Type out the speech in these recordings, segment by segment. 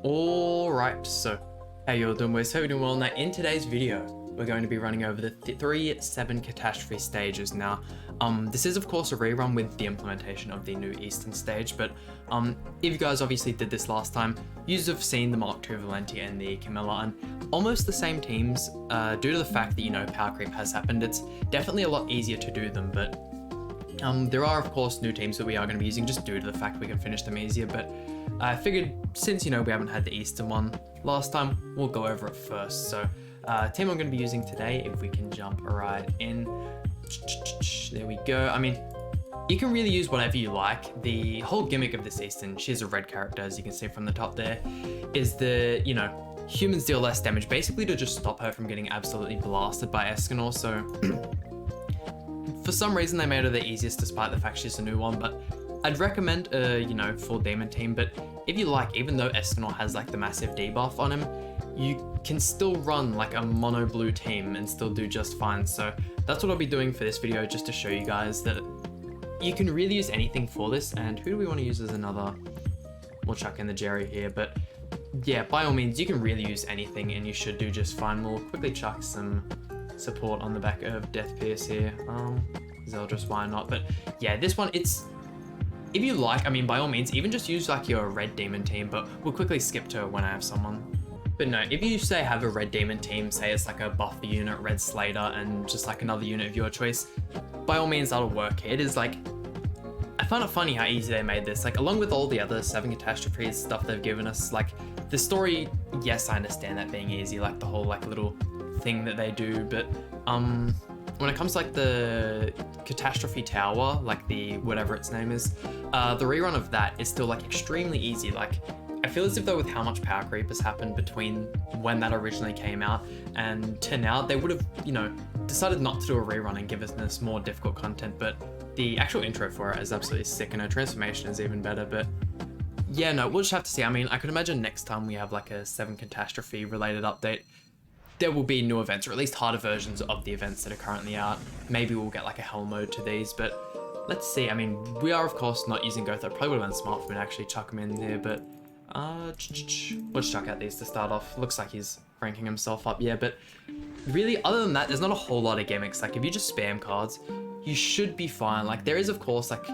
Alright, so how you all doing, boys? Hope you're doing well. Now in today's video, we're going to be running over the 3-7 catastrophe stages. Now, this is of course a rerun with the implementation of the new Eastern stage, but if you guys obviously did this last time, you have seen the Mark II Valenti and the Camilla, and almost the same teams, due to the fact that, you know, power creep has happened. It's definitely a lot easier to do them, but there are of course new teams that we are going to be using just due to the fact we can finish them easier, but I figured since, you know, we haven't had the Eastern one last time, we'll go over it first. So team I'm going to be using today, if we can jump right in, there we go. I mean, you can really use whatever you like. The whole gimmick of this Eastern, she's a red character as you can see from the top there, is the, you know, humans deal less damage, basically to just stop her from getting absolutely blasted by Escanor. So for some reason they made her the easiest despite the fact she's a new one, but I'd recommend you know, full demon team. But if you like, even though Escanor has like the massive debuff on him, you can still run like a mono blue team and still do just fine. So that's what I'll be doing for this video, just to show you guys that you can really use anything for this. And who do we want to use as another? We'll chuck in the Jerry here, but yeah, by all means you can really use anything and you should do just fine. We'll quickly chuck some support on the back of Death Pierce here. Zeldris, why not? But yeah, this one, it's, if you like, I mean, by all means, even just use like your red demon team, but we'll quickly skip to when I have someone. But no, if you say have a red demon team, say it's like a buffer unit, red Slater, and just like another unit of your choice, by all means that'll work. It is like, I find it funny how easy they made this. Like, along with all the other 7 catastrophes stuff they've given us, like the story, yes, I understand that being easy, like the whole like little thing that they do, but when it comes to like the catastrophe tower, like the whatever its name is, the rerun of that is still like extremely easy. Like, I feel as if though with how much power creep has happened between when that originally came out and to now, they would have, you know, decided not to do a rerun and give us this more difficult content. But the actual intro for it is absolutely sick, and her transformation is even better. But yeah, no, we'll just have to see. I mean, I could imagine next time we have like a 7 catastrophe related update, there will be new events, or at least harder versions of the events that are currently out. Maybe we'll get like a hell mode to these, but let's see. I mean, we are of course not using Gotha. Probably would have been smart for me to actually chuck him in there, but we'll just chuck out these to start off. Looks like he's ranking himself up, yeah, but really, other than that, there's not a whole lot of gimmicks. Like, if you just spam cards, you should be fine. Like, there is of course like,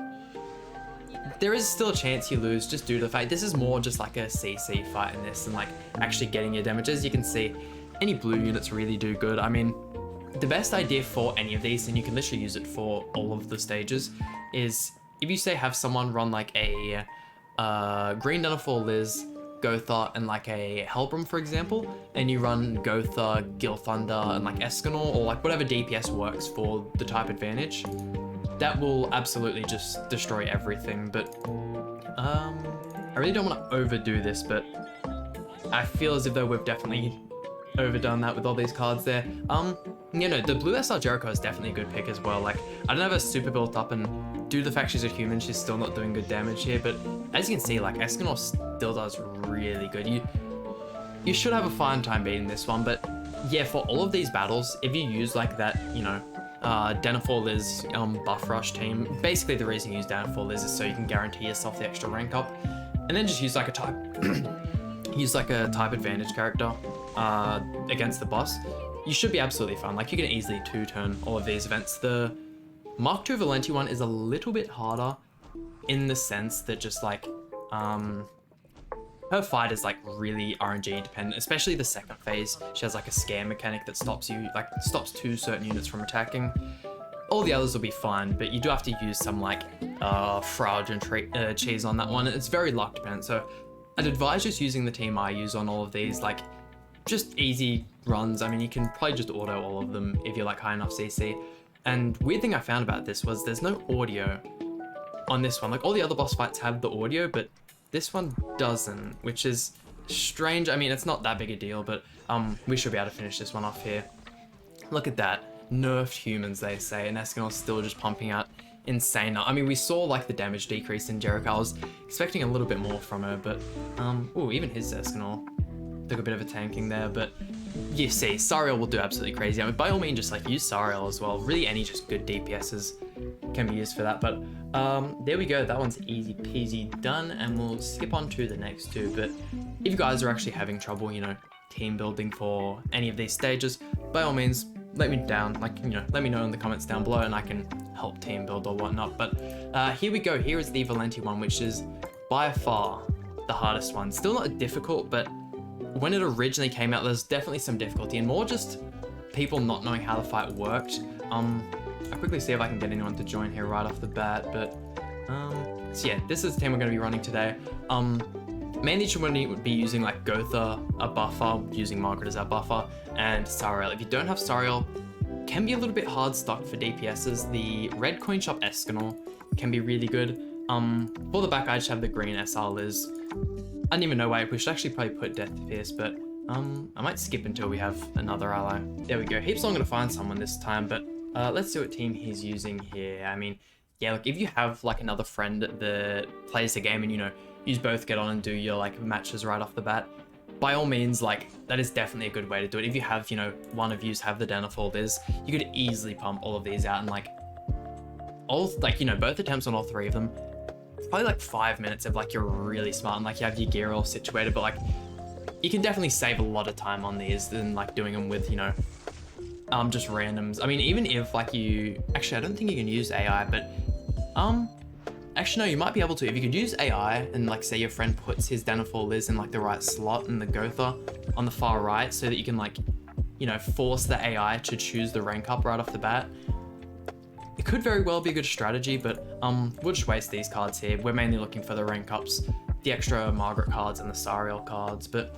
there is still a chance you lose just due to the fact this is more just like a CC fight in this and like actually getting your damage. As you can see, any blue units really do good. I mean, the best idea for any of these, and you can literally use it for all of the stages, is if you say have someone run like a Green Denethor Liz, Gotha, and like a Helbram, for example, and you run Gotha, Gil Thunder, and like Escanor, or like whatever DPS works for the type advantage, that will absolutely just destroy everything. But I really don't want to overdo this, but I feel as if though we've definitely overdone that with all these cards there. You know, the blue SR Jericho is definitely a good pick as well. Like, I don't have her super built up, and due to the fact she's a human, she's still not doing good damage here, but as you can see, like, Escanor still does really good. You should have a fine time beating this one, but yeah, for all of these battles, if you use like that, you know, Denethor Liz buff rush team, basically the reason you use Denethor Liz is so you can guarantee yourself the extra rank up, and then just use like a type use like a type advantage character against the boss, you should be absolutely fine. Like, you can easily 2-turn all of these events. The Mark II Valenti one is a little bit harder in the sense that just like her fight is like really RNG dependent, especially the second phase. She has like a scare mechanic that stops you, like stops 2 certain units from attacking. All the others will be fine, but you do have to use some like Frauge and cheese on that one. It's very luck dependent, so I'd advise just using the team I use on all of these, like just easy runs. I mean, you can probably just auto all of them if you're like high enough CC. And weird thing I found about this was there's no audio on this one. Like, all the other boss fights have the audio, but this one doesn't, which is strange. I mean, it's not that big a deal, but we should be able to finish this one off here. Look at that. Nerfed humans, they say, and Escanor's still just pumping out insane. I mean, we saw like the damage decrease in Jericho. I was expecting a little bit more from her, but oh, even his Escanor took a bit of a tanking there. But you see, Sariel will do absolutely crazy. I mean, by all means, just like use Sariel as well. Really, any just good DPSs can be used for that. But there we go. That one's easy peasy done, and we'll skip on to the next two. But if you guys are actually having trouble, you know, team building for any of these stages, by all means, let me know in the comments down below and I can help team build or whatnot. But here we go. Here is the Valenti one, which is by far the hardest one. Still not difficult, but when it originally came out, there's definitely some difficulty and more just people not knowing how the fight worked. I'll quickly see if I can get anyone to join here right off the bat, but so yeah, this is the team we're going to be running today. Mainly you would be using like Gotha, a buffer, using Margaret as our buffer, and Sariel. If you don't have Sariel, can be a little bit hard stuck for DPSs. The red coin shop Escanor can be really good. For the back, I just have the green SR Liz. I don't even know why we should actually probably put Death Pierce, but I might skip until we have another ally. There we go. Heaps long gonna find someone this time, but let's see what team he's using here. I mean, yeah, like if you have like another friend that plays the game and you know, you both get on and do your like matches right off the bat, by all means, like that is definitely a good way to do it. If you have, you know, one of yous have the Den of Liz, you could easily pump all of these out in like both attempts on all three of them. Probably like 5 minutes if like you're really smart and like you have your gear all situated, but like you can definitely save a lot of time on these than like doing them with, you know, just randoms. I mean, even if like actually I don't think you can use AI, but actually no, you might be able to. If you could use AI and like say your friend puts his Den of Liz in like the right slot in the Gotha on the far right so that you can like, you know, force the AI to choose the rank up right off the bat. It could very well be a good strategy, but we'll just waste these cards here. We're mainly looking for the rank ups, the extra Margaret cards and the Sariel cards, but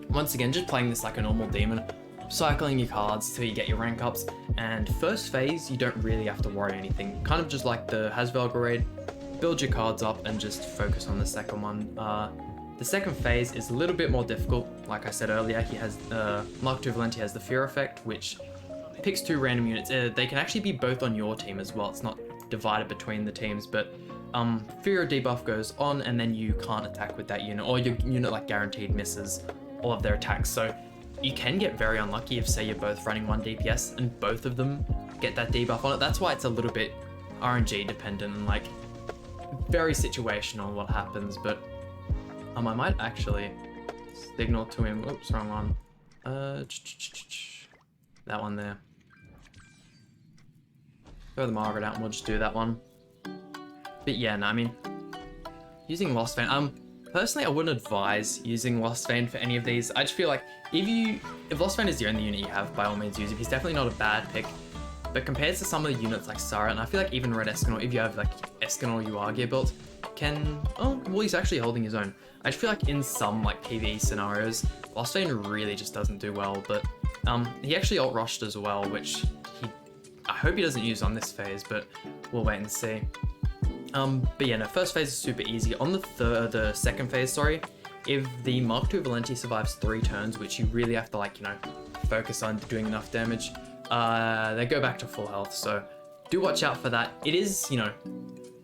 once again, just playing this like a normal demon, cycling your cards till you get your rank ups, and first phase, you don't really have to worry anything. Kind of just like the Hasvelger raid, build your cards up and just focus on the second one. The second phase is a little bit more difficult. Like I said earlier, he has, Mark II Valenti has the Fear effect, which picks 2 random units. They can actually be both on your team as well. It's not divided between the teams, but Fear debuff goes on and then you can't attack with that unit, or your unit like guaranteed misses all of their attacks. So you can get very unlucky if say you're both running 1 DPS and both of them get that debuff on it. That's why it's a little bit RNG dependent and like very situational what happens, but I might actually signal to him. Oops, wrong one. That one there. Throw the Margaret out and we'll just do that one. But yeah, no, I mean, using Lost Vein, personally I wouldn't advise using Lost Vein for any of these. I just feel like if Lost Vein is the only unit you have, by all means use it. He's definitely not a bad pick. But compared to some of the units like Sariel, and I feel like even Red Escanor, if you have like Escanor UR gear built, he's actually holding his own. I just feel like in some like PvE scenarios, Lost Vein really just doesn't do well, but he actually ult-rushed as well, which I hope he doesn't use on this phase, but we'll wait and see. But yeah, no, first phase is super easy. On the second phase, sorry, if the Mark II Valenti survives 3 turns, which you really have to like, you know, focus on doing enough damage, they go back to full health. So do watch out for that. It is, you know,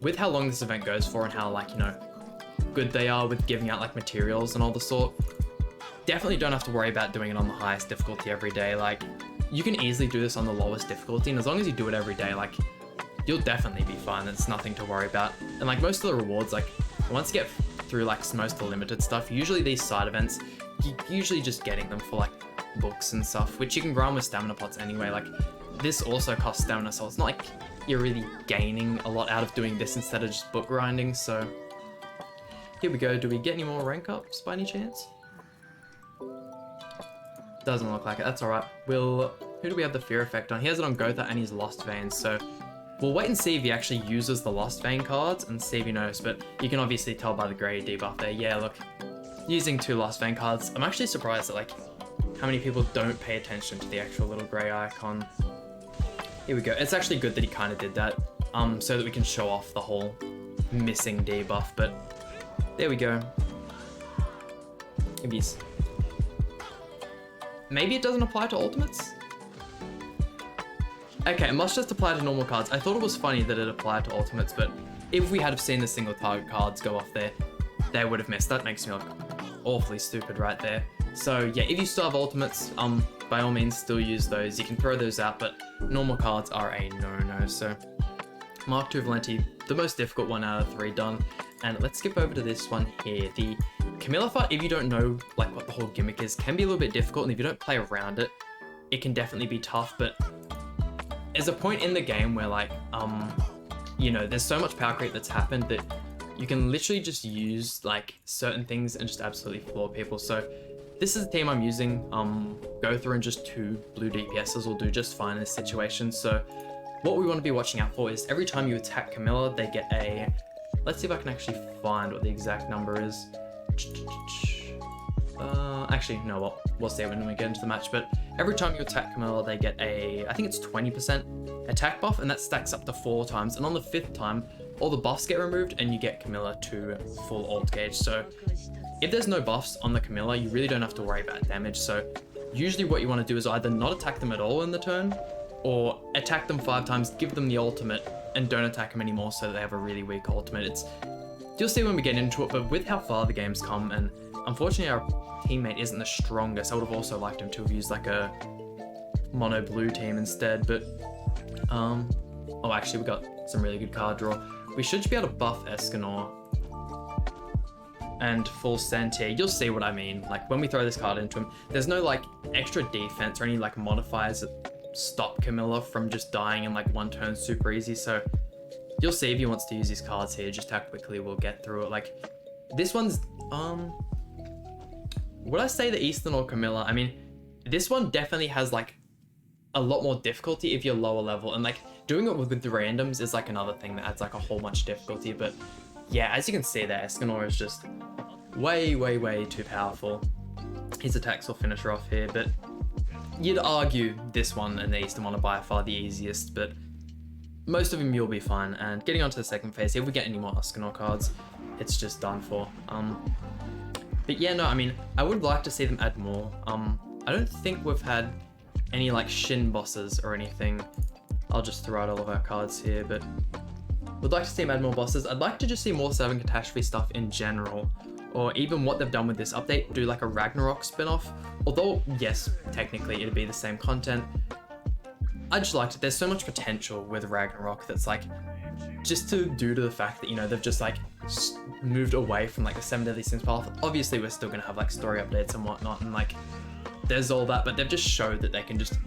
with how long this event goes for and how like, you know, good they are with giving out like materials and all the sort, definitely don't have to worry about doing it on the highest difficulty every day. Like you can easily do this on the lowest difficulty, and as long as you do it every day, like you'll definitely be fine. It's nothing to worry about. And like most of the rewards, like once you get through like most of the limited stuff, usually these side events, you're usually just getting them for like books and stuff, which you can grind with stamina pots anyway. Like this also costs stamina, so it's not like you're really gaining a lot out of doing this instead of just book grinding. So here we go. Do we get any more rank ups by any chance? Doesn't look like it. That's all right. Who do we have the Fear effect on? He has it on Gotha and he's Lost Vein, so we'll wait and see if he actually uses the Lost Vein cards and see if he knows, but you can obviously tell by the grey debuff there. Yeah, look, using 2 Lost Vein cards. I'm actually surprised at like how many people don't pay attention to the actual little grey icon. Here we go. It's actually good that he kind of did that, so that we can show off the whole missing debuff, but there we go. Maybe it doesn't apply to ultimates? Okay, it must just apply to normal cards. I thought it was funny that it applied to ultimates, but if we had have seen the single target cards go off there, they would have missed. That makes me look awfully stupid right there. So yeah, if you still have ultimates, by all means still use those. You can throw those out, but normal cards are a no-no. So Mark II Valenti, the most difficult one out of 3 done. And let's skip over to this one here, the Camilla Fight, if you don't know like what the whole gimmick is, can be a little bit difficult, and if you don't play around it, it can definitely be tough. But there's a point in the game where like, you know, there's so much power creep that's happened that you can literally just use like certain things and just absolutely floor people. So this is the team I'm using. Go through and just 2 blue DPSs will do just fine in this situation. So what we want to be watching out for is every time you attack Camilla, they get a, let's see if I can actually find what the exact number is. Actually, no, well, we'll see when we get into the match, but every time you attack Camilla, they get a, I think it's 20% attack buff, and that stacks up to 4 times, and on the 5th time, all the buffs get removed, and you get Camilla to full ult gauge. So if there's no buffs on the Camilla, you really don't have to worry about damage. So usually what you want to do is either not attack them at all in the turn, or attack them 5 times, give them the ultimate, and don't attack them anymore so that they have a really weak ultimate. You'll see when we get into it, but with how far the game's come, and unfortunately our teammate isn't the strongest. I would have also liked him to have used like a mono blue team instead, but oh, actually we got some really good card draw. We should be able to buff Escanor and full Sentier. You'll see what I mean. Like when we throw this card into him, there's no like extra defense or any like modifiers that stop Camilla from just dying in like 1 turn super easy. So you'll see if he wants to use his cards here, just how quickly we'll get through it. Like this one's, would I say the Eastern or Camilla? I mean, this one definitely has like a lot more difficulty if you're lower level, and like doing it with the randoms is like another thing that adds like a whole bunch difficulty. But yeah, as you can see there, Escanor is just way, way, way too powerful. His attacks will finish her off here, but you'd argue this one and the Eastern one are by far the easiest, but most of them you'll be fine. And getting on to the second phase, if we get any more Escanor cards, it's just done for. But yeah, no, I mean, I would like to see them add more. I don't think we've had any like Shin bosses or anything. I'll just throw out all of our cards here, but would like to see them add more bosses. I'd like to just see more 7 Catastrophe stuff in general, or even what they've done with this update, do like a Ragnarok spin-off. Although, yes, technically it'd be the same content. I just liked it. There's so much potential with Ragnarok that's like, just due to the fact that, you know, they've just like moved away from like the 7 Deadly Sins path. Obviously we're still gonna have like story updates and whatnot, and like there's all that, but they've just showed that they can just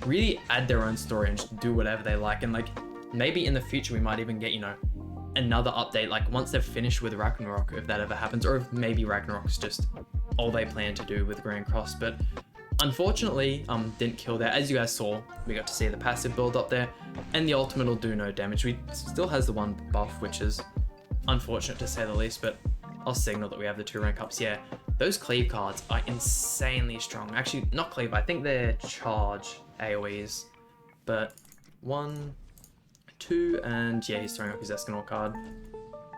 really add their own story and just do whatever they like. And like maybe in the future we might even get, you know, another update like once they've finished with Ragnarok, if that ever happens, or if maybe Ragnarok's just all they plan to do with Grand Cross. But unfortunately, didn't kill there. As you guys saw, we got to see the passive build up there, and the ultimate will do no damage. We still has the 1 buff, which is unfortunate to say the least, but I'll signal that we have the 2 rank ups. Yeah, those cleave cards are insanely strong. Actually, not cleave, I think they're charge AoEs, but 1, 2, and yeah, he's throwing up his Escanor card.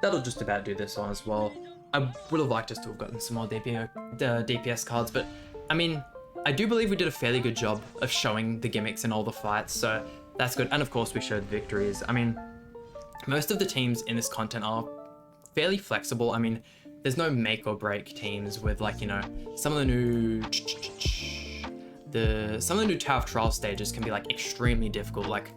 That'll just about do this one as well. I would have liked us to have gotten some more DPS cards, but I mean, I do believe we did a fairly good job of showing the gimmicks in all the fights, so that's good. And of course we showed victories. I mean, most of the teams in this content are fairly flexible. I mean, there's no make or break teams with like, you know, some of the new Tower of Trial stages can be like extremely difficult. Like,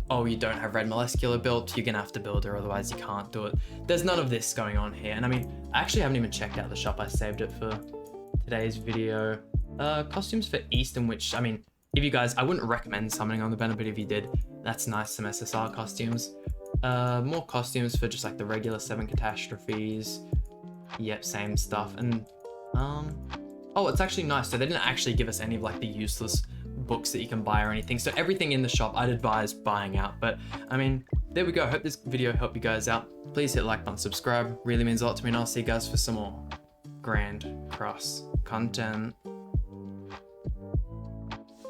oh, you don't have Red Molescular built, you're gonna have to build her, otherwise you can't do it. There's none of this going on here. And I mean, I actually haven't even checked out the shop. I saved it for today's video. Costumes for Eastern, which, I mean, if you guys, I wouldn't recommend summoning on the banner, but if you did, that's nice, some SSR costumes. More costumes for just like the regular 7 Catastrophes. Yep, same stuff. And, oh, it's actually nice. So they didn't actually give us any of like the useless books that you can buy or anything. So everything in the shop I'd advise buying out. But I mean, there we go. Hope this video helped you guys out. Please hit like button, subscribe. Really means a lot to me, and I'll see you guys for some more Grand Cross content.